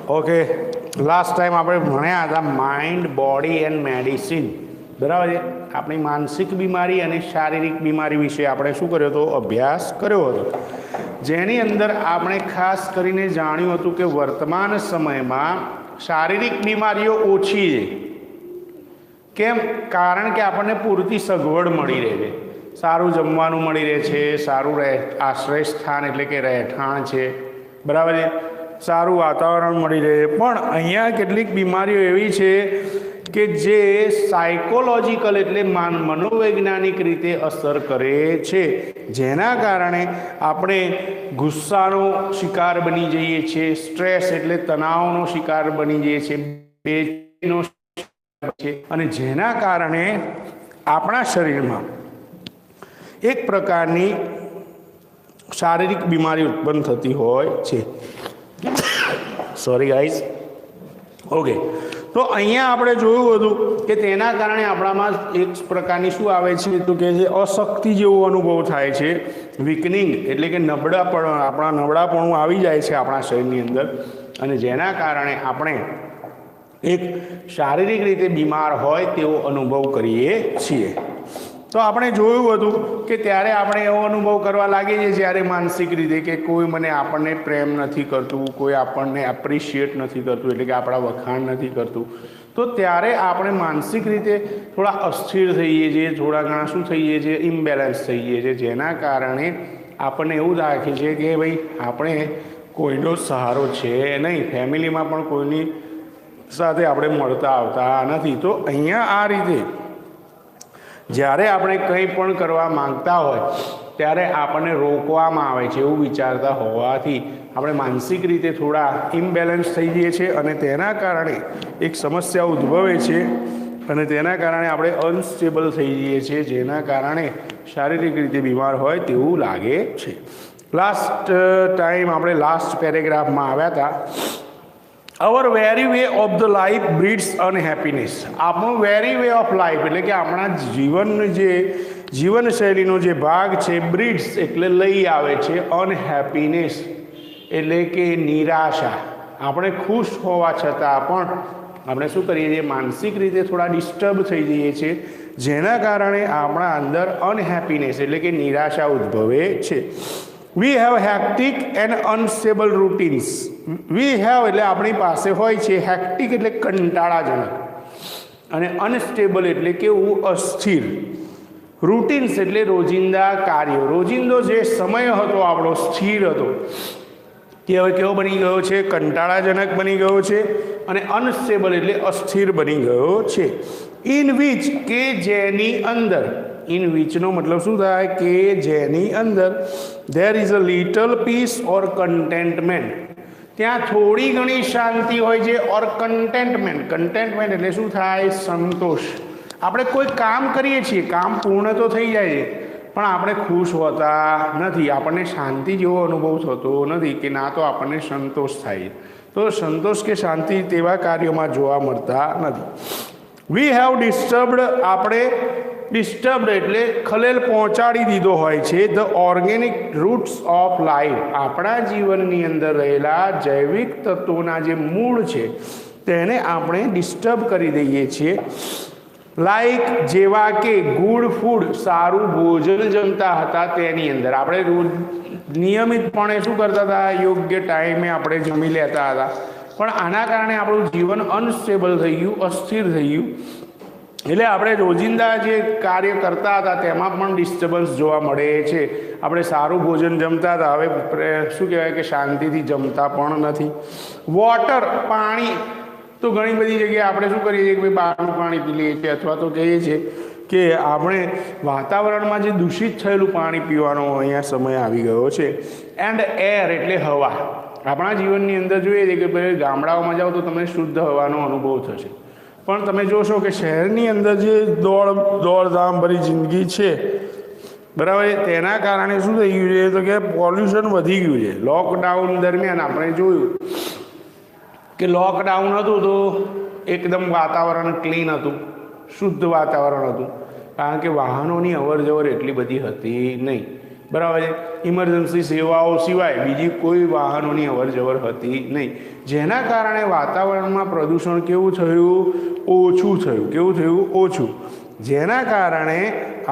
Okay, last time આપણે ભણ્યા હતા માઇન્ડ, બોડી એન્ડ મેડિસિન. બરાબર છે. આપણી માનસિક બીમારી અને શારીરિક બીમારી વિશે આપણે શું કર્યો હતો? અભ્યાસ કર્યો હતો. જેની અંદર આપણે ખાસ કરીને જાણ્યું હતું કે વર્તમાન સમયમાં શારીરિક બીમારીઓ ઓછી છે. કેમ? કારણ કે આપણને પૂરતી સગવડ મળી રહે છે. સારું જમવાનું મળી રહે છે, સારું આશ્રય સ્થાન એટલે કે રહેઠાણ છે, બરાબર છે, સારું વાતાવરણ મળી રહે છે. પણ અહીંયા કેટલીક બીમારીઓ એવી છે કે જે સાયકોલોજીકલ એટલે મનોવૈજ્ઞાનિક રીતે અસર કરે છે, જેના કારણે આપણે ગુસ્સાનો શિકાર બની જઈએ છીએ, સ્ટ્રેસ એટલે તણાવનો શિકાર બની જઈએ છીએ, બેચેનીનો શિકાર છે, અને જેના કારણે આપણા શરીરમાં એક પ્રકારની શારીરિક બીમારી ઉત્પન્ન થતી હોય છે. Sorry guys. ઓકે, તો અહીંયા આપણે જોયું હતું કે તેના કારણે આપણામાં એક પ્રકારની શું આવે છે તો કે જે અશક્તિ જેવો અનુભવ થાય છે, વીકનિંગ એટલે કે નબળાપણું આવી જાય છે આપણા શરીરની અંદર, અને જેના કારણે આપણે એક શારીરિક રીતે બીમાર હોય તેવો અનુભવ કરીએ છીએ. તો આપણે જોયું હતું કે ત્યારે આપણે એવો અનુભવ કરવા લાગીએ છીએ જ્યારે માનસિક રીતે કે કોઈ આપણને પ્રેમ નથી કરતું, કોઈ આપણને એપ્રિશિએટ નથી કરતું, એટલે કે આપણા વખાણ નથી કરતું, તો ત્યારે આપણે માનસિક રીતે થોડા અસ્થિર થઈએ છીએ, થોડા ઘણા શું થઈએ છીએ? ઇમ્બેલેન્સ થઈએ છીએ, જેના કારણે આપણને એવું લાગે છે કે ભાઈ આપણે કોઈનો સહારો છે નહીં, ફેમિલીમાં પણ કોઈની સાથે આપણે મળતા આવતા નથી. તો અહીંયા આ રીતે જ્યારે આપણે કંઈ પણ કરવા માંગતા હોય ત્યારે આપણને રોકવામાં આવે છે એવું વિચારતા હોવાથી આપણે માનસિક રીતે થોડા ઇમ્બેલેન્સ થઈ જઈએ છીએ, અને તેના કારણે એક સમસ્યા ઉદ્ભવે છે, અને તેના કારણે આપણે અનસ્ટેબલ થઈ જઈએ છીએ, જેના કારણે શારીરિક રીતે બીમાર હોય તેવું લાગે છે. લાસ્ટ ટાઈમ આપણે લાસ્ટ પેરેગ્રાફમાં આવ્યા હતા, our very way of the life breeds unhappiness. આપણું વેરી વે ઓફ લાઈફ એટલે કે આપણા જીવનશૈલીનો જે ભાગ છે, બ્રીડ્સ એટલે લઈ આવે છે, અનહેપીનેસ એટલે કે નિરાશા. આપણે ખુશ હોવા છતાં પણ આપણે શું કરીએ છીએ? માનસિક રીતે થોડા ડિસ્ટર્બ થઈ જઈએ છીએ, જેના કારણે આપણા અંદર અનહેપીનેસ એટલે કે નિરાશા ઉદ્ભવે છે. We have hectic and unstable routines. We have એટલે આપણી પાસે હોય છે, હેક્ટિક એટલે કંટાળાજનક, અને અનસ્ટેબલ એટલે કેવું? અસ્થિર. રૂટીન્સ એટલે રોજિંદા કાર્યો. રોજિંદો જે સમય હતો આપણો સ્થિર હતો તે હવે કેવો બની ગયો છે? કંટાળાજનક બની ગયો છે, અને અનસ્ટેબલ એટલે અસ્થિર બની ગયો છે. ઇન વિચ કે જેની અંદર, ઇન વિચનો મતલબ શું થાય? કે જેની અંદર there is a little piece or contentment, ત્યાં થોડી ઘણી શાંતિ હોય છે, ઓર કન્ટેન્ટમેન્ટ. કન્ટેન્ટમેન્ટ એટલે શું થાય? સંતોષ. આપણે કોઈ કામ કરીએ છીએ, કામ પૂર્ણ તો થઈ જાય છે, પણ આપણે ખુશ હોતા નથી, આપણને શાંતિ જેવો અનુભવ થતો નથી, કે ના તો આપણને સંતોષ થાય. તો સંતોષ કે શાંતિ તેવા કાર્યોમાં જોવા મળતા નથી. વી હેવ ડિસ્ટર્બડ, આપણે ડિસ્ટર્બડ એટલે ખલેલ પહોંચાડી દીધો હોય છે, the organic roots of life, આપણા જીવનની અંદર રહેલા જૈવિક તત્વોના જે મૂળ છે તેને આપણે ડિસ્ટર્બ કરી દઈએ છીએ. લાઈક જેવા કે ગુડ ફૂડ, સારું ભોજન જમતા હતા તેની અંદર આપણે રોજ નિયમિતપણે શું કરતા હતા? યોગ્ય ટાઈમે આપણે જમી લેતા હતા, પણ આના કારણે આપણું જીવન અનસ્ટેબલ થઈ ગયું, અસ્થિર થઈ ગયું. એટલે આપણે રોજિંદા જે કાર્ય કરતા હતા તેમાં પણ ડિસ્ટર્બન્સ જોવા મળે છે. આપણે સારું ભોજન જમતા હતા, હવે શું કહેવાય કે શાંતિથી જમતા પણ નથી. વોટર, પાણી, તો ઘણી બધી જગ્યાએ આપણે શું કરીએ છીએ કે ભાઈ બહારનું પાણી પી લઈએ છીએ, અથવા તો કહીએ છીએ કે આપણે વાતાવરણમાં જે દૂષિત થયેલું પાણી પીવાનો અહીંયા સમય આવી ગયો છે. એન્ડ એર એટલે હવા. આપણા જીવનની અંદર જોઈએ છીએ કે ભાઈ ગામડાઓમાં જાઓ તો તમને શુદ્ધ હવાનો અનુભવ થશે, પણ તમે જોશો કે શહેરની અંદર જે દોડધામ ભરી જિંદગી છે, બરાબર, તેના કારણે શું થઈ ગયું છે તો કે પોલ્યુશન વધી ગયું છે. લોકડાઉન દરમિયાન આપણે જોયું કે લોકડાઉન હતું તો એકદમ વાતાવરણ ક્લીન હતું, શુદ્ધ વાતાવરણ હતું, કારણ કે વાહનોની અવર જવર એટલી બધી હતી નહીં, બરાબર છે. ઇમરજન્સી સેવાઓ સિવાય બીજી કોઈ વાહનોની અવરજવર હતી નહીં, જેના કારણે વાતાવરણમાં પ્રદૂષણ કેવું થયું? ઓછું થયું. કેવું થયું? ઓછું. જેના કારણે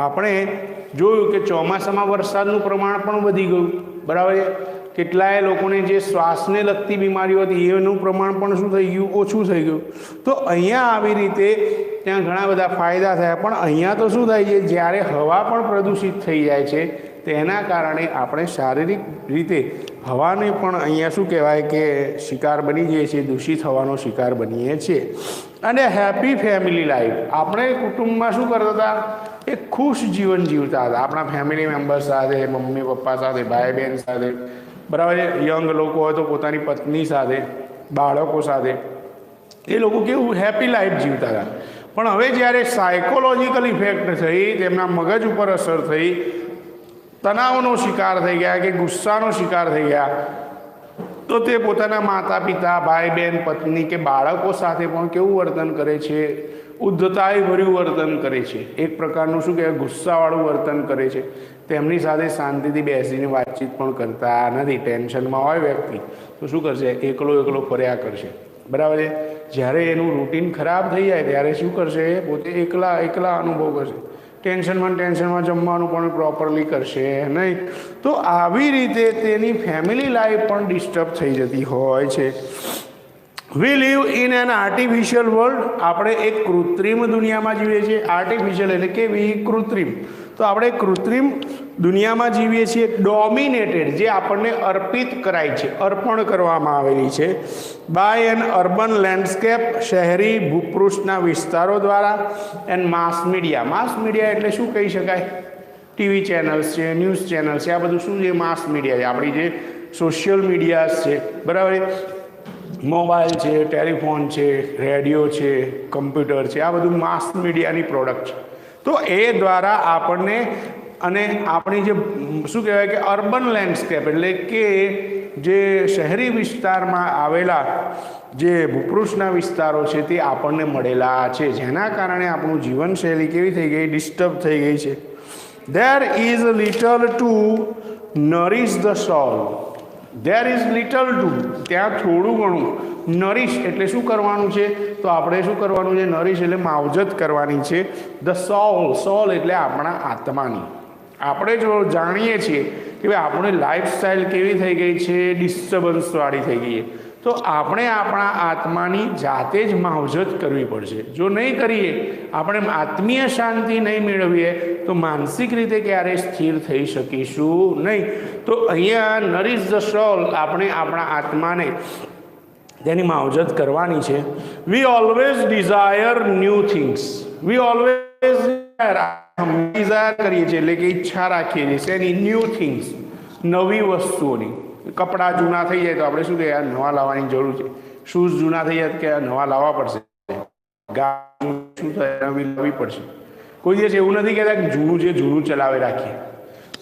આપણે જોયું કે ચોમાસામાં વરસાદનું પ્રમાણ પણ વધી ગયું. બરાબર છે? કેટલાય લોકોને જે શ્વાસને લગતી બીમારીઓ હતી એનું પ્રમાણ પણ શું થઈ ગયું? ઓછું થઈ ગયું. તો અહીંયા આવી રીતે ત્યાં ઘણા બધા ફાયદા થયા. પણ અહીંયા તો શું થાય છે? જ્યારે હવા પણ પ્રદૂષિત થઈ જાય છે તેના કારણે આપણે શારીરિક રીતે હવાને પણ અહીંયા શું કહેવાય કે શિકાર બની જઈએ છીએ, દૂષિત હવાનો શિકાર બનીએ છીએ. અને હેપી ફેમિલી લાઈફ, આપણે કુટુંબમાં શું કરતા હતા? એક ખુશ જીવન જીવતા હતા આપણા ફેમિલી મેમ્બર્સ સાથે, મમ્મી પપ્પા સાથે, ભાઈ બહેન સાથે, બરાબર છે? યંગ લોકો હોય તો પોતાની પત્ની સાથે, બાળકો સાથે, એ લોકો કેવું હેપી લાઈફ જીવતા હતા. પણ હવે જ્યારે સાયકોલોજીકલ ઇફેક્ટ થઈ, તેમના મગજ ઉપર અસર થઈ, તણાવનો શિકાર થઈ ગયા કે ગુસ્સાનો શિકાર થઈ ગયા, તો તે પોતાના માતા પિતા, ભાઈ બહેન, પત્ની કે બાળકો સાથે પણ કેવું વર્તન કરે છે? ઉદ્ધતાઈભર્યું વર્તન કરે છે. એક પ્રકારનું શું કહેવાય? ગુસ્સાવાળું વર્તન કરે છે. તેમની સાથે શાંતિથી બેસીને વાતચીત પણ કરતા નથી. ટેન્શનમાં હોય વ્યક્તિ તો શું કરશે? એકલો ફર્યા કરશે. બરાબર છે? જ્યારે એનું રૂટીન ખરાબ થઈ જાય ત્યારે શું કરશે? પોતે એકલા અનુભવ કરશે. ટેન્શનમાં જમવાનું પણ પ્રોપરલી કરશે નહીં. તો આવી રીતે તેની ફેમિલી લાઈફ પણ ડિસ્ટર્બ થઈ જતી હોય છે. We live in an artificial world, આપણે એક કૃત્રિમ દુનિયામાં જીવીએ છીએ. આર્ટિફિશિયલ એટલે કે કૃત્રિમ. તો આપણે કૃત્રિમ દુનિયામાં જીવીએ છીએ, ડોમિનેટેડ, જે આપણને અર્પિત કરાય છે, અર્પણ કરવામાં આવેલી છે, બાય એન અર્બન લેન્ડસ્કેપ, શહેરી ભૂપૃષ્ઠના વિસ્તારો દ્વારા, and mass media. Mass media એટલે શું કહી શકાય? ટીવી ચેનલ્સ છે, ન્યૂઝ ચેનલ્સ છે, આ બધું શું છે? માસ મીડિયા છે. આપણી જે સોશિયલ મીડિયાઝ છે, બરાબર, મોબાઈલ છે, ટેલિફોન છે, રેડિયો છે, કમ્પ્યુટર છે, આ બધું માસ મીડિયાની પ્રોડક્ટ છે. તો એ દ્વારા આપણને અને આપણી જે શું કહેવાય કે અર્બન લેન્ડસ્કેપ એટલે કે જે શહેરી વિસ્તારમાં આવેલા જે ભૂપૃષ્ઠના વિસ્તારો છે તે આપણને મળેલા છે, જેના કારણે આપણું જીવનશૈલી કેવી થઈ ગઈ? ડિસ્ટર્બ થઈ ગઈ છે. There is little to nourish the soul. There is little to, ત્યાં થોડું ઘણું. નરિશ એટલે શું કરવાનું છે? તો આપણે શું કરવાનું છે? નરિશ એટલે માવજત કરવાની છે. ધ સોલ એટલે આપણા આત્માની. આપણે જો જાણીએ છીએ કે ભાઈ આપણી લાઈફસ્ટાઈલ કેવી થઈ ગઈ છે? ડિસ્ટર્બન્સવાળી થઈ ગઈ છે. તો આપણે આપણા આત્માની જાતે જ માવજત કરવી પડશે. જો નહીં કરીએ, આપણે આત્મીય શાંતિ નહીં મેળવીએ તો માનસિક રીતે ક્યારેય સ્થિર થઈ શકીશું નહીં. તો અહીંયા નરિશ ધ સોલ, આપણે આપણા આત્માને તેની માવજત કરવાની છે. We always desire new things. We always desire કરીએ છીએ એટલે કે ઈચ્છા રાખીએ છીએ શેની? ન્યૂ થિંગ્સ, નવી વસ્તુઓની. કપડાં જૂના થઈ જાય તો આપણે શું કહીએ? નવા લાવવાની જરૂર છે. શૂઝ જૂના થઈ જાય કે નવા લાવવા પડશે. ગાડી શું થાય? નવી લાવવી પડશે. કોઈ દિવસ એવું નથી કહેતા કે જૂનું જે જૂનું ચલાવી રાખીએ.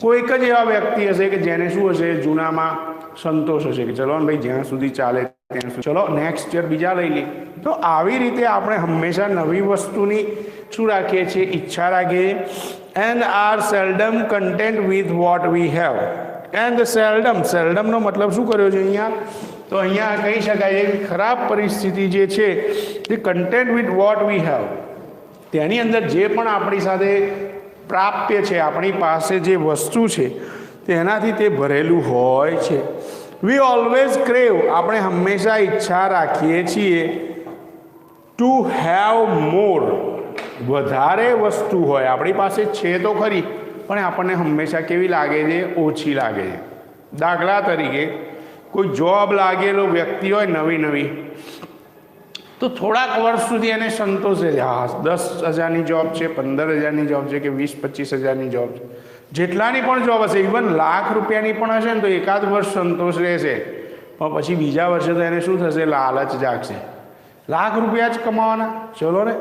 કોઈક જ એવા વ્યક્તિ હશે કે જેને શું હશે? જૂનામાં સંતોષ હશે કે ચલો ભાઈ જ્યાં સુધી ચાલે ત્યાં સુધી, ચલો નેક્સ્ટ યર બીજા લઈ લઈએ. તો આવી રીતે આપણે હંમેશા નવી વસ્તુની શું રાખીએ છીએ? ઈચ્છા રાખીએ. And are seldom content with what we have. And સેલ્ડમનો મતલબ શું કર્યો છે અહીંયા? તો અહીંયા કહી શકાય કે ખરાબ પરિસ્થિતિ જે છે તે content with what we have, તેની અંદર જે પણ આપણી સાથે પ્રાપ્ય છે, આપણી પાસે જે વસ્તુ છે તેનાથી તે ભરેલું હોય છે. વી ઓલવેઝ ક્રેવ, આપણે હંમેશા ઈચ્છા રાખીએ છીએ ટુ હેવ મોર, વધારે વસ્તુ હોય આપણી પાસે. છે તો ખરી, પણ આપણને હંમેશા કેવી લાગે છે? ઓછી લાગે છે. દાખલા તરીકે કોઈ જોબ લાગેલો વ્યક્તિ હોય નવી, તો થોડાક વર્ષ સુધી એને સંતોષ છે. હા, 10,000ની જોબ છે, 15,000ની જોબ છે કે 20-25,000ની જોબ છે, જેટલાની પણ જોબ હશે, ઇવન લાખ રૂપિયાની પણ હશે ને તો એકાદ વર્ષ સંતોષ રહેશે. પણ પછી બીજા વર્ષે તો એને શું થશે? લાલચ જાગશે. લાખ રૂપિયા જ કમાવાના, ચલો ને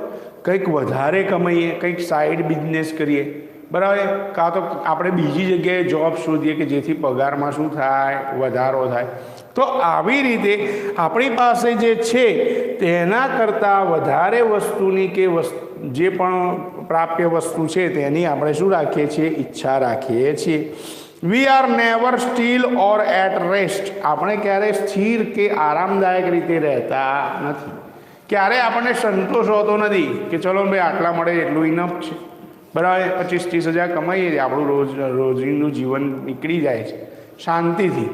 કંઈક વધારે કમાઈએ, કંઈક સાઈડ બિઝનેસ કરીએ, બરાબર. કાં તો આપણે બીજી જગ્યાએ જોબ શોધીએ કે જેથી પગારમાં શું થાય? વધારો થાય. તો આવી રીતે આપણી પાસે જે છે તેના કરતાં વધારે વસ્તુની કે જે પણ પ્રાપ્ય વસ્તુ છે તેની આપણે શું રાખીએ છીએ? ઈચ્છા રાખીએ છીએ. We are never still or at rest. આપણે ક્યારેય સ્થિર કે આરામદાયક રીતે રહેતા નથી. ક્યારેય આપણને સંતોષ હોતો નથી કે ચલો ભાઈ આટલા મળે એટલું ઇનફ છે, બરાબર. 25-30 હજાર કમાઈએ છીએ, આપણું રોજનું જીવન નીકળી જાય છે શાંતિથી.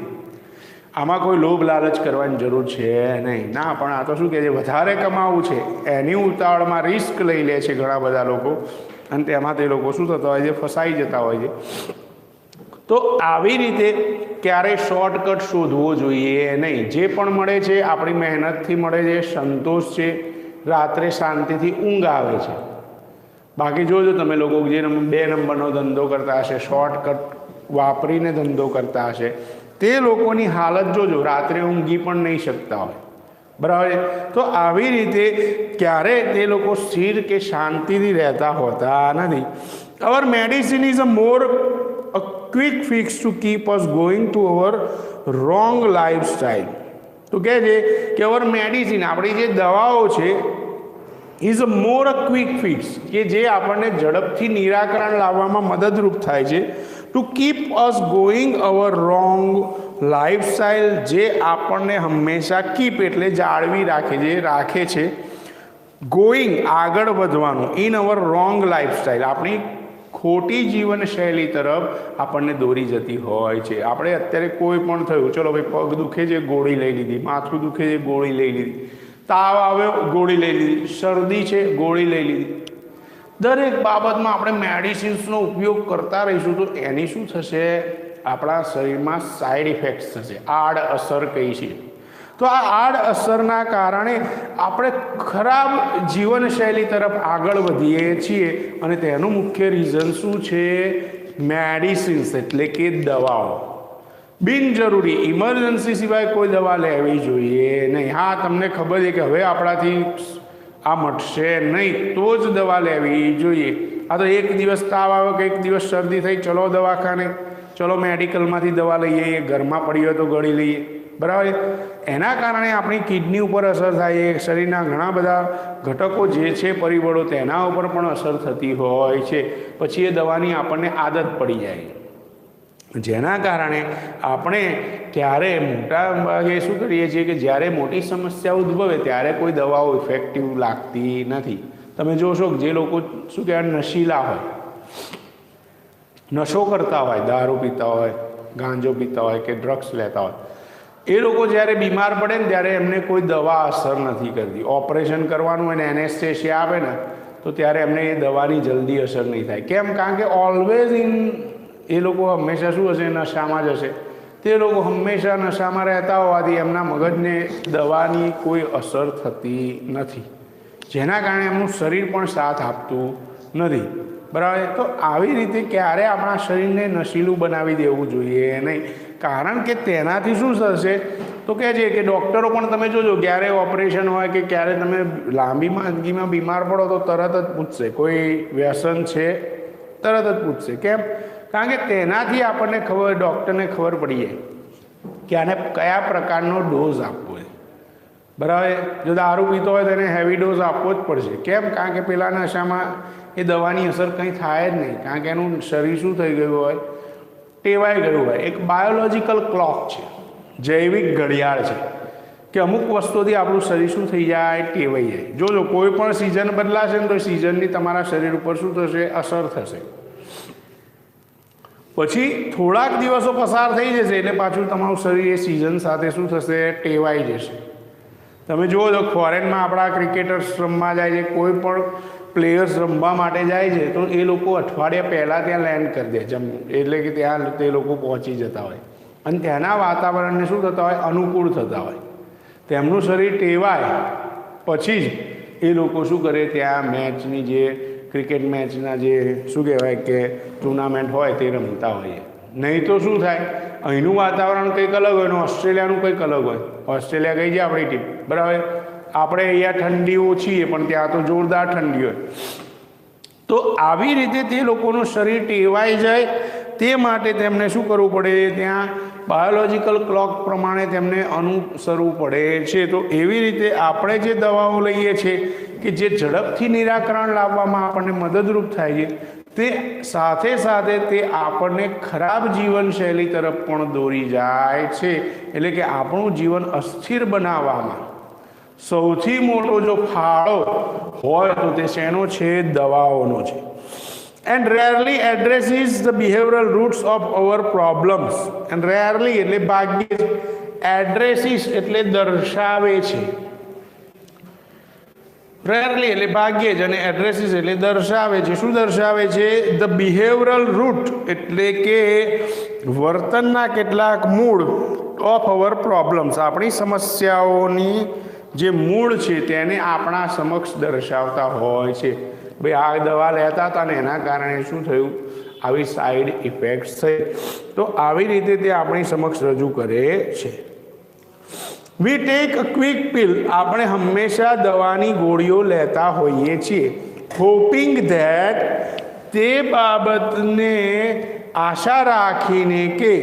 આમાં કોઈ લોભ લાલચ કરવાની જરૂર છે નહીં. ના, પણ આ તો શું કહે છે, વધારે કમાવું છે એની ઉતાવળમાં રિસ્ક લઈ લે છે ઘણા બધા લોકો, અને તેમાં તે લોકો શું થતા હોય છે, ફસાઈ જતા હોય છે. તો આવી રીતે ક્યારેય શોર્ટકટ શોધવો જોઈએ નહીં. જે પણ મળે છે આપણી મહેનતથી મળે છે, સંતોષ છે, રાત્રે શાંતિથી ઊંઘ આવે છે. બાકી જોજો તમે લોકો જે 2 નંબરનો ધંધો કરતા હશે, શોર્ટકટ વાપરીને ધંધો કરતા હશે, તે લોકોની હાલત જોજો, રાત્રે ઊંઘી પણ નહીં શકતા હોય, બરાબર. તો આવી રીતે ક્યારે તે લોકો સ્થિર કે શાંતિથી રહેતા હોતા નથી. Our medicine is a quick fix to keep us going to our wrong lifestyle. તો કહે છે કે અવર મેડિસિન, આપણી જે દવાઓ છે, is a more a quick fix, કે જે આપણને ઝડપથી નિરાકરણ લાવવામાં મદદરૂપ થાય છે. To keep us going our wrong lifestyle, જે આપણને હંમેશા કીપ એટલે જાળવી રાખે છે ગોઈંગ આગળ વધવાનું, ઇન અવર રોંગ લાઈફસ્ટાઈલ, આપણી ખોટી જીવનશૈલી તરફ આપણને દોરી જતી હોય છે. આપણે અત્યારે કોઈ પણ થયું, ચલો ભાઈ પગ દુખે છે ગોળી લઈ લીધી, માથું દુખે છે ગોળી લઈ લીધી, તાવ આવ્યો ગોળી લઈ લીધી, શરદી છે ગોળી લઈ લીધી. દરેક બાબતમાં આપણે મેડિસિન્સનો ઉપયોગ કરતા રહીશું તો એની શું થશે, આપણા શરીરમાં સાઈડ ઇફેક્ટ્સ થશે, આડ અસર કહી છે. તો આ આડ અસરના કારણે આપણે ખરાબ જીવનશૈલી તરફ આગળ વધીએ છીએ, અને તેનું મુખ્ય રીઝન શું છે, મેડિસિન્સ એટલે કે દવાઓ. બિનજરૂરી ઇમરજન્સી સિવાય કોઈ દવા લેવી જોઈએ નહીં. હા, તમને ખબર છે કે હવે આપણાથી આ મટશે નહીં તો જ દવા લેવી જોઈએ. આ તો એક દિવસ તાવ આવે કે એક દિવસ શરદી થઈ, ચલો દવાખાને, ચલો મેડિકલમાંથી દવા લઈએ, ઘરમાં પડી હોય તો ગળી લઈએ, બરાબર. એના કારણે આપણી કિડની ઉપર અસર થાય, શરીરના ઘણા બધા ઘટકો જે છે પરિબળો તેના ઉપર પણ અસર થતી હોય છે. પછી એ દવાની આપણને આદત પડી જાય, જેના કારણે આપણે ત્યારે મોટા ભાગે શું કરીએ છીએ કે જ્યારે મોટી સમસ્યા ઉદ્ભવે ત્યારે કોઈ દવાઓ ઇફેક્ટિવ લાગતી નથી. તમે જોશો કે જે લોકો શું કહેવાય નશીલા હોય, નશો કરતા હોય, દારૂ પીતા હોય, ગાંજો પીતા હોય કે ડ્રગ્સ લેતા હોય, એ લોકો જ્યારે બીમાર પડે ને ત્યારે એમને કોઈ દવા અસર નથી કરતી. ઓપરેશન કરવાનું હોય ને એનેસ્થેસિયા આપે ને તો ત્યારે એમને એ દવાની જલ્દી અસર નહીં થાય. કેમ? કારણ કે ઓલવેઝ એ લોકો હંમેશા શું હશે, નશામાં જ હશે. તે લોકો હંમેશા નશામાં રહેતા હોવાથી એમના મગજને દવાની કોઈ અસર થતી નથી, જેના કારણે એમનું શરીર પણ સાથ આપતું નથી, બરાબર. તો આવી રીતે ક્યારે આપણા શરીરને નશીલું બનાવી દેવું જોઈએ નહીં, કારણ કે તેનાથી શું થશે તો કહે છે કે ડૉક્ટરો પણ તમે જોજો ક્યારે ઓપરેશન હોય કે ક્યારે તમે લાંબી માંદગીમાં બીમાર પડો તો તરત જ પૂછશે કોઈ વ્યસન છે, તરત જ પૂછશે. કેમ? કારણ કે તેનાથી આપણને ખબર, ડૉક્ટરને ખબર પડી જાય કે આને કયા પ્રકારનો ડોઝ આપવો છે, બરાબર. જો દારૂ પીતો હોય તો એને હેવી ડોઝ આપવો જ પડશે. કેમ? કારણ કે પેલા નશામાં એ દવાની અસર કંઈ થાય જ નહીં, કારણ કે એનું શરીર શું થઈ ગયું હોય, ટેવાઈ ગયું હોય. એક બાયોલોજિકલ ક્લોક છે, જૈવિક ઘડિયાળ છે કે અમુક વસ્તુથી આપણું શરીર શું થઈ જાય, ટેવાઈ જાય. જોજો કોઈ પણ સિઝન બદલાશે ને તો સિઝનની તમારા શરીર ઉપર શું થશે, અસર થશે. પછી થોડાક દિવસો પસાર થઈ જશે એટલે પાછું તમારું શરીર એ સિઝન સાથે શું થશે, ટેવાઈ જશે. તમે જુઓ તો ફોરેનમાં આપણા ક્રિકેટર્સ રમવા જાય છે, કોઈ પણ પ્લેયર્સ રમવા માટે જાય છે તો એ લોકો અઠવાડિયા પહેલાં ત્યાં લેન્ડ કરી દે, એટલે કે ત્યાં તે લોકો પહોંચી જતા હોય અને ત્યાંના વાતાવરણને શું થતા હોય, અનુકૂળ થતા હોય. તેમનું શરીર ટેવાય પછી જ એ લોકો શું કરે, ત્યાં મેચની જે ક્રિકેટ મેચના જે શું કહેવાય કે ટુર્નામેન્ટ હોય તે રમતા હોઈએ. નહીં તો શું થાય, અહીંનું વાતાવરણ કંઈક અલગ હોય ને ઓસ્ટ્રેલિયાનું કંઈક અલગ હોય. ઓસ્ટ્રેલિયા ગઈ છે આપણી ટીમ, બરાબર. આપણે અહીંયા ઠંડી ઓછી છે પણ ત્યાં તો જોરદાર ઠંડી હોય. તો આવી રીતે તે લોકોનું શરીર ટેવાઈ જાય તે માટે તેમને શું કરવું પડે, ત્યાં બાયોલોજિકલ ક્લોક પ્રમાણે તેમને અનુસરવું પડે છે. તો એવી રીતે આપણે જે દવાઓ લઈએ છીએ કે જે ઝડપથી નિરાકરણ લાવવામાં આપણને મદદરૂપ થાય છે તે સાથે સાથે તે આપણને ખરાબ જીવનશૈલી તરફ પણ દોરી જાય છે. એટલે કે આપણું જીવન અસ્થિર બનાવવામાં સૌથી મોટો જો ફાળો હોય તો તે શેનો છે? દવાઓનો છે. And rarely addresses the behavioural roots of our problems. And rarely એટલે ભાગ્યે જ, એડ્રેસીસ એટલે દર્શાવે છે, રેરલી એટલે ભાગ્યે જ, અને એડ્રેસીસ એટલે દર્શાવે છે. શું દર્શાવે છે? ધ બિહેવિયરલ રૂટ એટલે કે વર્તનના કેટલાક મૂળ ઓફ અવર પ્રોબ્લેમ્સ, આપણી સમસ્યાઓની જે મૂળ છે તેને આપણા સમક્ષ દર્શાવતા હોય છે. ભાઈ આ દવા લેતા હતા ને એના કારણે શું થયું? આવી સાઈડ ઇફેક્ટ્સ થઈ. તો આવી રીતે તે આપણી સમક્ષ રજૂ કરે છે. We take a quick pill, આપણે હંમેશા દવાની ગોળીઓ લેતા હોઈએ છીએ. હોપિંગ ધેટ, તે બાબતને આશા રાખીને કે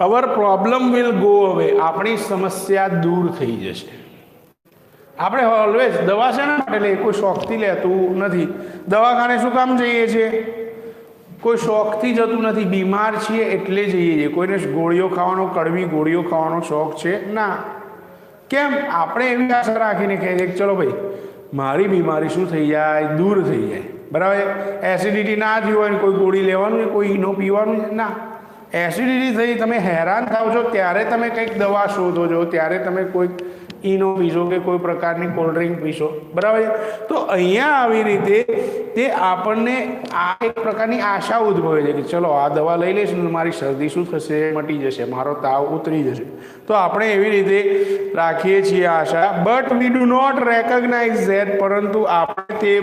અવર પ્રોબ્લેમ વિલ ગો અવે, આપણી સમસ્યા દૂર થઈ જશે. આપણે ઓલવેઝ દવા છે ને એટલે કોઈ શોખથી લેતું નથી. દવાખાને શું કામ જઈએ છીએ? કોઈ શોખથી જતું નથી. બીમાર છીએ એટલે જઈએ છીએ. કોઈને ગોળીઓ ખાવાનો, કડવી ગોળીઓ ખાવાનો શોખ છે ના. કેમ? આપણે એવી આશા રાખીને કહીએ કે ચલો ભાઈ મારી બીમારી શું થઈ જાય? દૂર થઈ જાય. બરાબર. એસિડિટી ના થયું હોય કોઈ ગોળી લેવાનું છે, કોઈ ઈનો પીવાનું છે ના. એસિડિટી થઈ, તમે હેરાન થાવ છો ત્યારે તમે કંઈક દવા શોધો છો, ત્યારે તમે કોઈક ઈનો પીશો કે કોઈ પ્રકારની કોલ્ડ ડ્રિંક પીશો. બરાબર. તો અહીંયા આવી રીતે તે આપણને આ એક પ્રકારની આશા ઉદ્ભવે છે કે ચલો આ દવા લઈ લઈશું, મારી શરદી શું થશે? મટી જશે, મારો તાવ ઉતરી જશે. તો આપણે એવી રીતે રાખીએ છીએ આશા. But we do not recognise that, પરંતુ આપણે તે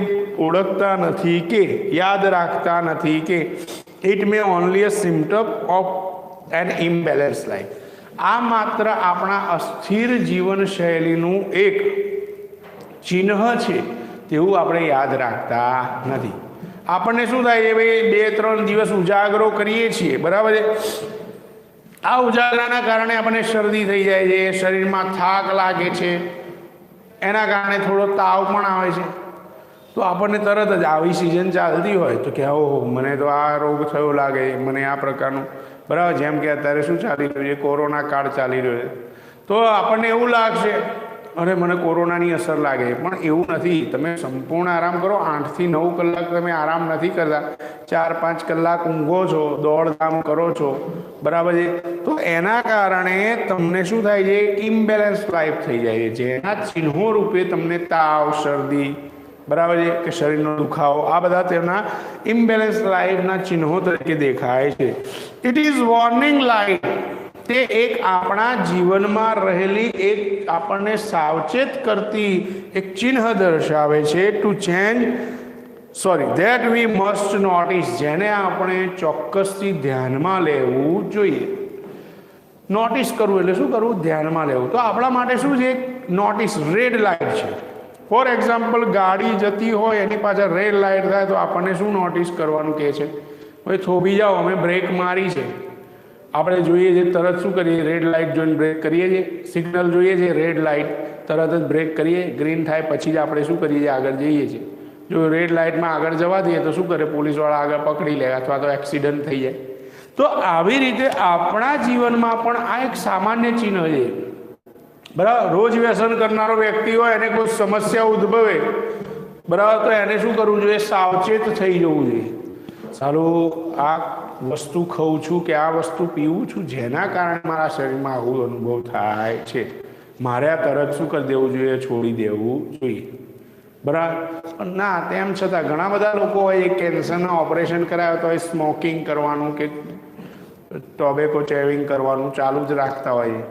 ઓળખતા નથી કે, યાદ રાખતા નથી કે it may only a symptom of an imbalance life, આ માત્ર આપણા અસ્થિર જીવનશૈલીનું એક ચિહ્ન છે તેવું આપણે યાદ રાખતા નથી. આપણને શું થાય છે? ભાઈ 2-3 દિવસ ઉજાગરો કરીએ છીએ. બરાબર છે. આ ઉજાગરાના કારણે આપણને શરદી થઈ જાય છે, શરીરમાં થાક લાગે છે, એના કારણે થોડો તાવ પણ આવે છે. તો આપણને તરત જ આવી સિઝન ચાલતી હોય તો કે ઓહો મને તો આ રોગ થયો લાગે, મને આ પ્રકારનું. બરાબર. જેમ કે અત્યારે શું ચાલી રહ્યું છે? કોરોના કાળ ચાલી રહ્યો છે. તો આપણને એવું લાગશે અરે મને કોરોનાની અસર લાગે, પણ એવું નથી. તમે સંપૂર્ણ આરામ કરો. 8 થી 9 કલાક તમે આરામ નથી કરતા, 4-5 કલાક ઊંઘો છો, દોડધામ કરો છો. બરાબર છે. તો એના કારણે તમને શું થાય છે? ઇમ્બેલેન્સ લાઈફ થઈ જાય છે, જેના ચિહ્નો રૂપે તમને તાવ, શરદી, બરાબર છે, કે શરીરનો દુખાવો, આ બધા તેમના ઇમ્બેલેન્સ લાઈફના ચિહ્નો તરીકે દેખાય છે. ઇટ ઇઝ વોર્નિંગ લાઇટ, તે એક આપણા જીવનમાં રહેલી એક આપણને સાવચેત કરતી એક ચિહ્ન દર્શાવે છે. To change that we must notice, જેને આપણે ચોક્કસથી ધ્યાનમાં લેવું જોઈએ. નોટિસ કરવું એટલે શું કરવું? ધ્યાનમાં લેવું. તો આપણા માટે શું છે? નોટિસ, રેડ લાઇટ છે. ફોર એક્ઝામ્પલ, ગાડી જતી હોય એની પાછળ રેડ લાઇટ થાય તો આપણને શું નોટિસ કરવાનું કહે છે? ભાઈ થોભી જાઓ, અમે બ્રેક મારી છે. આપણે જોઈએ છીએ તરત શું કરીએ? રેડ લાઇટ જોઈને બ્રેક કરીએ છીએ. સિગ્નલ જોઈએ છે, રેડ લાઇટ, તરત જ બ્રેક કરીએ. ગ્રીન થાય પછી જ આપણે શું કરીએ છીએ? આગળ જઈએ છીએ. જો રેડ લાઇટમાં આગળ જવા દઈએ તો શું કરે? પોલીસવાળા આગળ પકડી લે અથવા તો એક્સિડન્ટ થઈ જાય. તો આવી રીતે આપણા જીવનમાં પણ આ એક સામાન્ય ચિહ્ન છે. બરાબર. રોજ વ્યસન કરનારો વ્યક્તિ હોય, એને કોઈ સમસ્યા ઉદ્ભવે, બરાબર, તો એને શું કરવું જોઈએ? સાવચેત થઈ જવું જોઈએ. સારું આ વસ્તુ ખાઉં છું કે આ વસ્તુ પીવું છું જેના કારણે મારા શરીરમાં આવું અનુભવ થાય છે, મારે આ તરત શું કરી દેવું જોઈએ? છોડી દેવું જોઈએ. બરાબર. ના, તેમ છતાં ઘણા બધા લોકો હોય કેન્સરના ઓપરેશન કરાવે તો સ્મોકિંગ કરવાનું કે ટોબેકો ચેવિંગ કરવાનું ચાલુ જ રાખતા હોય.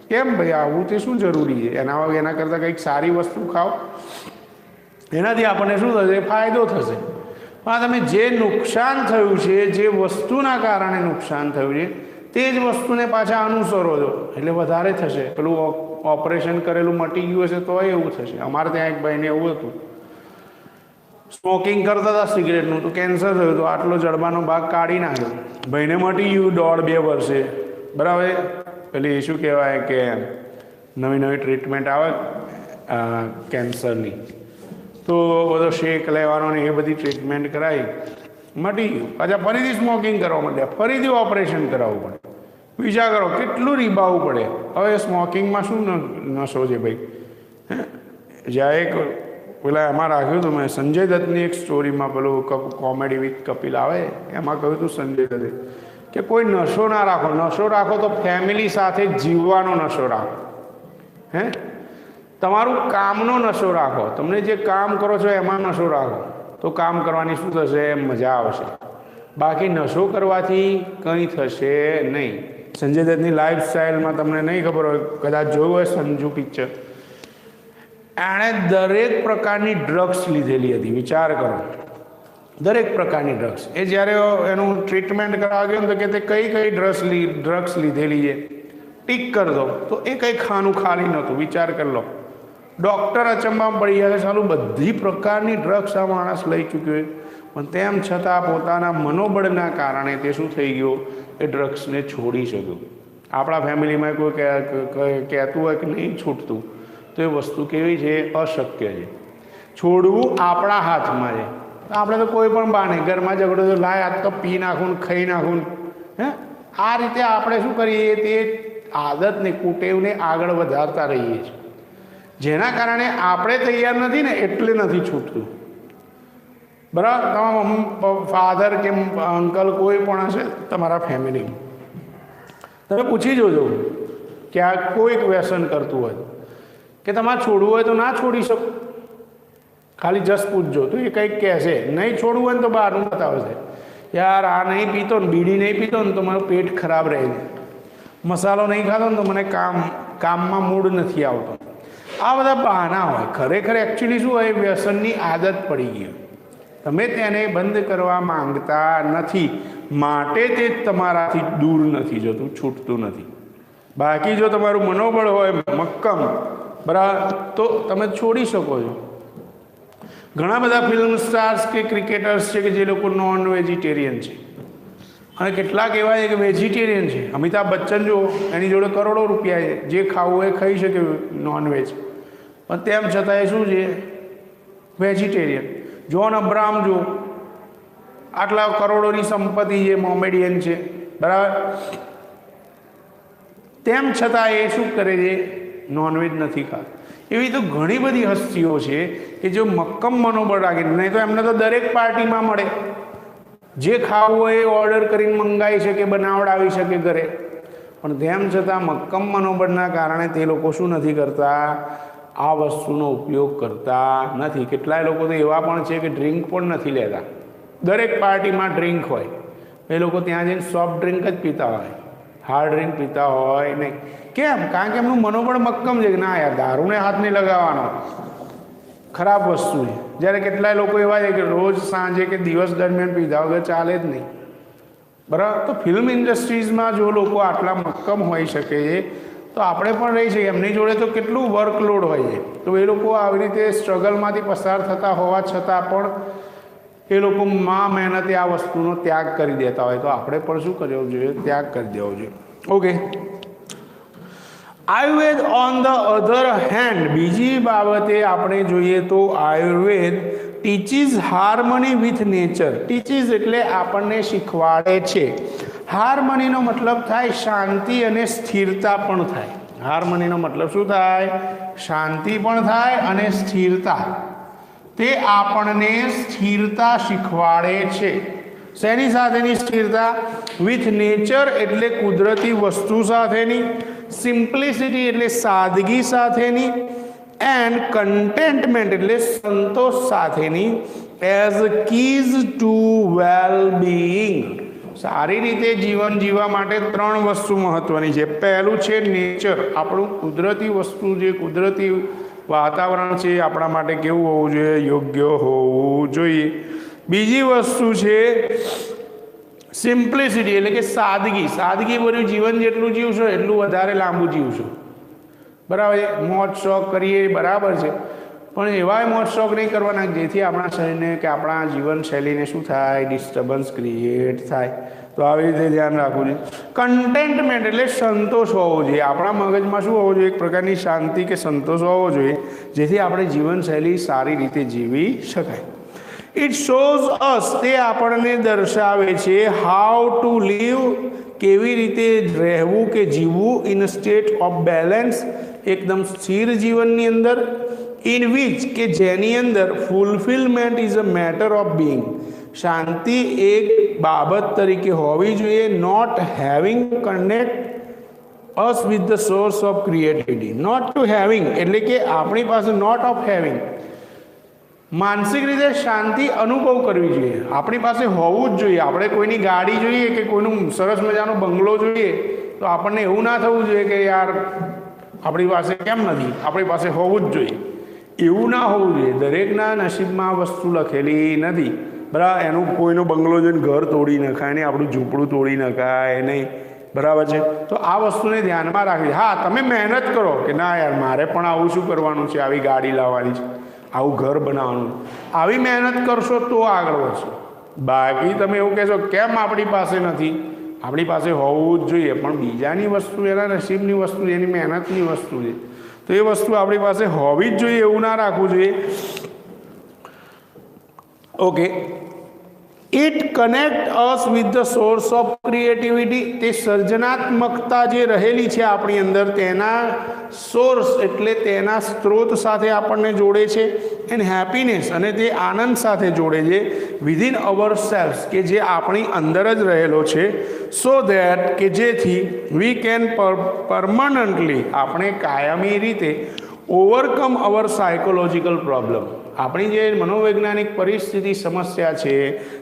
કેમ ભાઈ? આવું તે શું જરૂરી છે? એના કરતાં કંઈક સારી વસ્તુ ખાઓ, એનાથી આપણને શું થશે? ફાયદો થશે. પણ તમે જે નુકસાન થયું છે, જે વસ્તુના કારણે નુકસાન થયું છે, તે જ વસ્તુને પાછા અનુસરો છો એટલે વધારે થશે. પેલું ઓપરેશન કરેલું મટી ગયું હશે તો એવું થશે. અમારે ત્યાં એક ભાઈને એવું હતું, સ્મોકિંગ કરતા હતા સિગરેટનું, તો કેન્સર થયું, તો આટલો જડબાનો ભાગ કાઢી નાખ્યો. ભાઈને મટી ગયું 1.5-2 વર્ષે. બરાબર. પેલી શું કહેવાય કે નવી ટ્રીટમેન્ટ આવે કેન્સરની, તો બધો શેક લેવાનો ને એ બધી ટ્રીટમેન્ટ કરાવી, મટી ગયું. પાછા ફરીથી સ્મોકિંગ કરવા માંડ્યા, ફરીથી ઓપરેશન કરાવવું પડે. વિચાર કરો કેટલું રીબાવવું પડે. હવે સ્મોકિંગમાં શું નશો છે ભાઈ? જ્યાં એક પેલા એમાં રાખ્યું હતું મેં, સંજય દત્તની એક સ્ટોરીમાં પેલું કોમેડી વિથ કપિલ આવે એમાં કહ્યું હતું સંજય દત્તે કે કોઈ નશો ના રાખો, નશો રાખો તો ફેમિલી સાથે જીવવાનો નશો રાખો. તમારું કામનો નશો રાખો, તમને જે કામ કરો છો એમાં નશો રાખો તો કામ કરવાની શું થશે? મજા આવશે. બાકી નશો કરવાથી કંઈ થશે નહીં. સંજય દત્તની લાઈફ સ્ટાઈલમાં તમને નહીં ખબર હોય, કદાચ જોયું હોય સંજુ પિક્ચર, એણે દરેક પ્રકારની ડ્રગ્સ લીધેલી હતી. વિચાર કરો, દરેક પ્રકારની ડ્રગ્સ. એ જ્યારે એનું ટ્રીટમેન્ટ કરાવવા ગયો તો કે તે કઈ કઈ ડ્રગ્સ લીધેલી છે ટીક કરી દો, તો એ કંઈ ખાનું ખાલી નહોતું. વિચાર કરી લો, ડૉક્ટર અચંબામાં પડી ગયા, ચાલું બધી પ્રકારની ડ્રગ્સ આ માણસ લઈ ચૂક્યો, પણ તેમ છતાં પોતાના મનોબળના કારણે તે શું થઈ ગયો? એ ડ્રગ્સને છોડી શક્યો. આપણા ફેમિલીમાં કોઈ કહેતું હોય કે નહીં છૂટતું, તો એ વસ્તુ કેવી છે? અશક્ય છે. છોડવું આપણા હાથમાં છે. આપણે તો કોઈ પણ બાને ઘરમાં ઝઘડો તો લાય આજ તો પી નાખું ને ખાઈ નાખું. આ રીતે આપણે શું કરીએ? તે આદતને કુટેવને આગળ વધારતા રહીએ છીએ, જેના કારણે આપણે તૈયાર નથી ને એટલે નથી છૂટતું. બરાબર? તમારા ફાધર કે અંકલ કોઈ પણ હશે તમારા ફેમિલીમાં, તમે પૂછી જોજો કે આ કોઈક વ્યસન કરતું હોય કે તમારે છોડવું હોય તો ના છોડી શકો. ખાલી જસ્ટ પૂછજો તો એ કંઈક કહેશે. નહીં છોડવું હોય ને તો બહારનું બતાવશે, યાર આ નહીં પીતો ને, બીડી નહીં પીતો ને તો મારું પેટ ખરાબ રહે છે, મસાલો નહીં ખાતો ને તો મને કામમાં મૂડ નથી આવતો. આ બધા બહાના હોય. ખરેખર એકચ્યુઅલી શું હોય? વ્યસનની આદત પડી ગઈ, તમે તેને બંધ કરવા માંગતા નથી, માટે તે તમારાથી દૂર નથી જતું, છૂટતું નથી. બાકી જો તમારું મનોબળ હોય મક્કમ, બરાબર, તો તમે છોડી શકો છો. ઘણા બધા ફિલ્મ સ્ટાર્સ કે ક્રિકેટર્સ છે કે જે લોકો નોન વેજીટેરિયન છે, અને કેટલાક એવા છે કે વેજીટેરિયન છે. અમિતાભ બચ્ચન જો, એની જોડે કરોડો રૂપિયા છે, જે ખાવું એ ખાઈ શકે નોનવેજ, પણ તેમ છતાં એ શું છે? વેજીટેરિયન. જોન અબ્રાહમ જો, આટલા કરોડોની સંપત્તિ છે, મોમેડિયન છે, બરાબર, તેમ છતાં એ શું કરે છે? નોનવેજ નથી ખાતા. એવી તો ઘણી બધી હસ્તીઓ છે કે જો મક્કમ મનોબળ રાખે, નહીં તો એમને તો દરેક પાર્ટીમાં મળે, જે ખાવું હોય એ ઓર્ડર કરીને મંગાવી શકે, બનાવડાવી શકે ઘરે, પણ તેમ છતાં મક્કમ મનોબળના કારણે તે લોકો શું નથી કરતા? આ વસ્તુનો ઉપયોગ કરતા નથી. કેટલાય લોકો તો એવા પણ છે કે ડ્રિંક પણ નથી લેતા. દરેક પાર્ટીમાં ડ્રિંક હોય, એ લોકો ત્યાં જઈને સોફ્ટ ડ્રિંક જ પીતા હોય, હાર્ડ ડ્રિંક પીતા હોય નહીં. કેમ? કારણ કે એમનું મનોબળ મક્કમ છે કે ના યાર દારૂને હાથ નહીં લગાવવાનો, ખરાબ વસ્તુ છે. જ્યારે કેટલાય લોકો એવા છે કે રોજ સાંજે કે દિવસ દરમિયાન પીધા વગર ચાલે જ નહીં. બરાબર? તો ફિલ્મ ઇન્ડસ્ટ્રીઝમાં જો લોકો આટલા મક્કમ હોઈ શકે છે તો આપણે પણ રહી શકીએ. એમની જોડે તો કેટલું વર્કલોડ હોય છે, તો એ લોકો આવી રીતે સ્ટ્રગલમાંથી પસાર થતા હોવા છતાં પણ એ લોકો મહેનતે આ વસ્તુનો ત્યાગ કરી દેતા હોય, તો આપણે પણ શું કરવું જોઈએ? ત્યાગ કરી દેવો જોઈએ. Okay. Ayurveda on the other hand, બીજી બાબતે આપણે જોઈએ તો આયુર્વેદ ટીચીઝ હાર્મની વિથ નેચર. ટીચીઝ એટલે આપણને શીખવાડે છે. હાર્મનીનો મતલબ થાય શાંતિ અને સ્થિરતા પણ થાય. હાર્મનીનો મતલબ શું થાય? શાંતિ પણ થાય અને સ્થિરતા. તે આપણને સ્થિરતા શીખવાડે છે. શેની સાથેની સ્થિરતા? વિથ નેચર એટલે કુદરતી વસ્તુ સાથેની, સિમ્પ્લિસિટી એટલે સાદગી સાથેની, એન્ડ કન્ટેન્ટમેન્ટ એટલે સંતોષ સાથેની, એઝ કીઝ ટુ વેલ બીઈંગ. સારી રીતે જીવન જીવવા માટે ત્રણ વસ્તુ મહત્વની છે. પહેલું છે નેચર, આપણું કુદરતી વસ્તુ, જે કુદરતી વાતાવરણ છે આપણા માટે કેવું હોવું જોઈએ? યોગ્ય હોવું જોઈએ. બીજી વસ્તુ છે સિમ્પ્લિસિટી એટલે કે સાદગી. સાદગી ભર્યું જીવન જેટલું જીવશો એટલું વધારે લાંબુ જીવશો. બરાબર છે? મોજ શોખ કરીએ બરાબર છે, પણ એવા મોજ શોખ નહીં કરવાના જેથી આપણા શરીરને કે આપણા જીવનશૈલીને શું થાય? ડિસ્ટર્બન્સ ક્રિએટ થાય. તો આવી રીતે ધ્યાન રાખવું જોઈએ. કન્ટેન્ટમેન્ટ એટલે સંતોષ હોવો જોઈએ. આપણા મગજમાં શું હોવું જોઈએ? એક પ્રકારની શાંતિ કે સંતોષ હોવો જોઈએ, જેથી આપણે જીવનશૈલી સારી રીતે જીવી શકાય. ઇટ શોઝ અસ, તે આપણને દર્શાવે છે હાઉ ટુ લીવ, કેવી રીતે રહેવું કે જીવવું, ઇન સ્ટેટ ઓફ બેલેન્સ, એકદમ સ્થિર જીવનની અંદર, ઇન વિચ, કે જેની અંદર fulfilment is a matter of being, શાંતિ એક બાબત તરીકે હોવી જોઈએ. Not having connect us with the source of creativity. Not to having એટલે કે આપણી પાસે નોટ ઓફ હેવિંગ, માનસિક રીતે શાંતિ અનુભવ કરવી જોઈએ. આપણી પાસે હોવું જ જોઈએ. આપણે કોઈની ગાડી જોઈએ કે કોઈનું સરસ મજાનો બંગલો જોઈએ તો આપણને એવું ના થવું જોઈએ કે યાર આપણી પાસે કેમ નથી, આપણી પાસે હોવું જ જોઈએ. એવું ના હોવું જોઈએ. દરેકના નસીબમાં વસ્તુ લખેલી નથી, બરાબર. એનું કોઈનો બંગલો જોઈને ઘર તોડી નખાય નહીં, આપણું ઝૂંપડું તોડી નખાય નહીં, બરાબર છે. તો આ વસ્તુને ધ્યાનમાં રાખવી. હા, તમે મહેનત કરો કે ના યાર મારે પણ આવું શું કરવાનું છે, આવી ગાડી લાવવાની છે, આવું ઘર બનાવવાનું, આવી મહેનત કરશો તો આગળ વધશો. બાકી તમે એવું કહેશો કેમ આપણી પાસે નથી, આપણી પાસે હોવું જ જોઈએ. પણ બીજાની વસ્તુ એના નસીબની વસ્તુ, એની મહેનતની વસ્તુ છે, તો એ વસ્તુ આપણી પાસે હોવી જ જોઈએ એવું ના રાખવું જોઈએ. Okay. It connect us with the source of creativity, તે સર્જનાત્મકતા જે રહેલી છે આપણી અંદર તેના સોર્સ એટલે તેના સ્ત્રોત સાથે આપણને જોડે છે. એન્ડ હેપીનેસ, અને તે આનંદ સાથે જોડે છે. વિધિન અવર સેલ્ફ, કે જે આપણી અંદર જ રહેલો છે. સો દેટ, કે જેથી વી કેન પરમનન્ટલી, આપણે કાયમી રીતે ઓવરકમ અવર સાયકોલોજીકલ પ્રોબ્લેમ, આપણી જે મનોવૈજ્ઞાનિક પરિસ્થિતિ સમસ્યા છે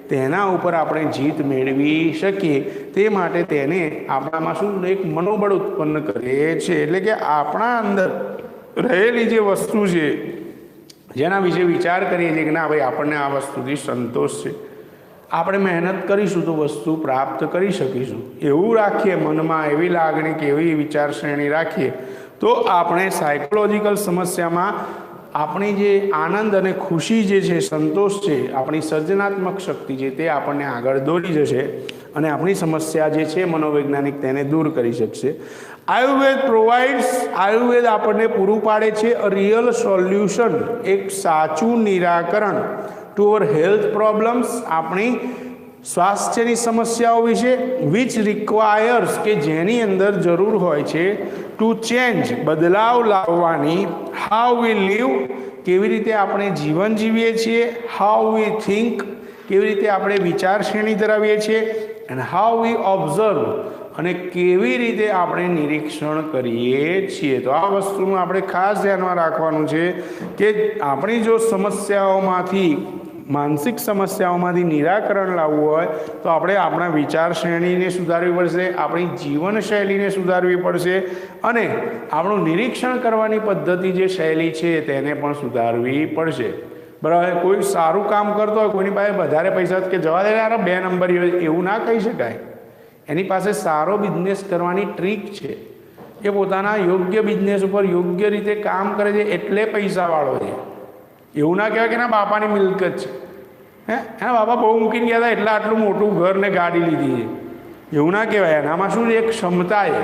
તેના ઉપર આપણે જીત મેળવી શકીએ. તે માટે તેને આપણામાં શું એક મનોબળ ઉત્પન્ન કરે છે. એટલે કે આપણા અંદર રહેલી જે વસ્તુ છે જેના વિશે વિચાર કરીએ છીએ કે ના ભાઈ આપણને આ વસ્તુથી સંતોષ છે, આપણે મહેનત કરીશું તો વસ્તુ પ્રાપ્ત કરી શકીશું, એવું રાખીએ મનમાં, એવી લાગણી કે એવી વિચારશ્રેણી રાખીએ તો આપણે સાયકોલોજીકલ સમસ્યામાં આપણી જે આનંદ અને ખુશી જે છે, સંતોષ છે, આપણી સર્જનાત્મક શક્તિ છે તે આપણને આગળ દોરી જશે અને આપણી સમસ્યા જે છે મનોવૈજ્ઞાનિક તેને દૂર કરી શકશે. આયુર્વેદ પ્રોવાઇડ્સ, આયુર્વેદ આપણને પૂરું પાડે છે અ રિયલ સોલ્યુશન, એક સાચું નિરાકરણ ટુ અવર હેલ્થ પ્રોબ્લેમ્સ, આપણી સ્વાસ્થ્યની સમસ્યાઓ વિશે. વિચ રિક્વાયર્સ, કે જેની અંદર જરૂર હોય છે ટુ ચેન્જ, બદલાવ લાવવાની. હાઉ વી લીવ, કેવી રીતે આપણે જીવન જીવીએ છીએ. હાઉ વી થિંક, કેવી રીતે આપણે વિચારશ્રેણી ધરાવીએ છીએ. એન્ડ હાઉ વી ઓબ્ઝર્વ, અને કેવી રીતે આપણે નિરીક્ષણ કરીએ છીએ. તો આ વસ્તુનું આપણે ખાસ ધ્યાનમાં રાખવાનું છે કે આપણી જો સમસ્યાઓમાંથી, માનસિક સમસ્યાઓમાંથી નિરાકરણ લાવવું હોય તો આપણે આપણા વિચારશ્રેણીને સુધારવી પડશે, આપણી જીવનશૈલીને સુધારવી પડશે અને આપણું નિરીક્ષણ કરવાની પદ્ધતિ જે શૈલી છે તેને પણ સુધારવી પડશે. બરાબર. કોઈ સારું કામ કરતો હોય, કોઈની પાસે વધારે પૈસા કે જવા દે યાર 2 નંબરી હોય, એવું ના કહી શકાય. એની પાસે સારો બિઝનેસ કરવાની ટ્રીક છે, એ પોતાના યોગ્ય બિઝનેસ ઉપર યોગ્ય રીતે કામ કરે છે એટલે પૈસાવાળો છે. એવું ના કહેવાય કે એના બાપાની મિલકત છે, એના બાપા બહુ મૂકીને ગયા હતા એટલે આટલું મોટું ઘર ને ગાડી લીધી છે, એવું ના કહેવાય. એનામાં શું છે, એક ક્ષમતા છે.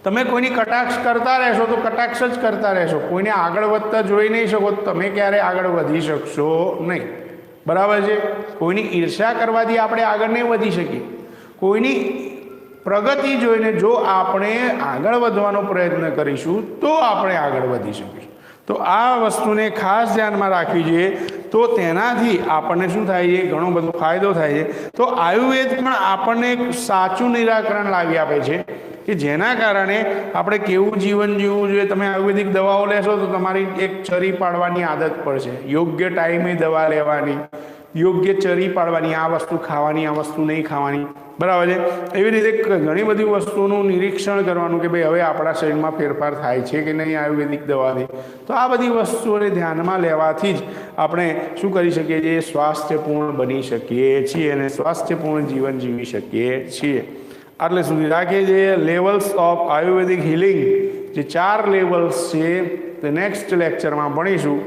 તમે કોઈની કટાક્ષ કરતા રહેશો તો કટાક્ષ જ કરતા રહેશો, કોઈને આગળ વધતા જોઈ નહીં શકો, તમે ક્યારે આગળ વધી શકશો નહીં. બરાબર છે. કોઈની ઈર્ષ્યા કરવાથી આપણે આગળ નહીં વધી શકીએ. કોઈની પ્રગતિ જોઈને જો આપણે આગળ વધવાનો પ્રયત્ન કરીશું તો આપણે આગળ વધી શકીશું. તો આ વસ્તુને ખાસ ધ્યાનમાં રાખવી જોઈએ. તો તેનાથી આપણને શું થાય છે, ઘણો બધો ફાયદો થાય છે. તો આયુર્વેદ પણ આપણને એક સાચું નિરાકરણ લાવી આપે છે કે જેના કારણે આપણે કેવું જીવન જીવવું જોઈએ. તમે આયુર્વેદિક દવાઓ લેશો તો તમારી એક ચરી પાડવાની આદત પડશે, યોગ્ય ટાઈમે દવા લેવાની, યોગ્ય ચરી પાડવાની, આ વસ્તુ ખાવાની, આ વસ્તુ નહીં ખાવાની. બરાબર છે. એવી રીતે ઘણી બધી વસ્તુઓનું નિરીક્ષણ કરવાનું કે ભાઈ હવે આપણા શરીરમાં ફેરફાર થાય છે કે નહીં આયુર્વેદિક દવાથી. તો આ બધી વસ્તુઓને ધ્યાનમાં લેવાથી જ આપણે શું કરી શકીએ છીએ, સ્વાસ્થ્યપૂર્ણ બની શકીએ છીએ અને સ્વાસ્થ્યપૂર્ણ જીવન જીવી શકીએ છીએ. આટલે સુધી રાખીએ છીએ. લેવલ્સ ઓફ આયુર્વેદિક હિલિંગ, જે 4 લેવલ્સ છે તે નેક્સ્ટ લેક્ચરમાં ભણીશું.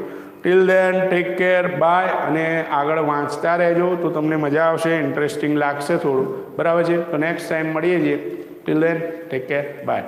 Till then take care bye. અને આગળ વાંચતા રહેજો તો તમને મજા આવશે, ઇન્ટરેસ્ટિંગ લાગશે થોડું, બરાબર છે. તો નેક્સ્ટ ટાઈમ મળીએ છીએ. Till then take care by.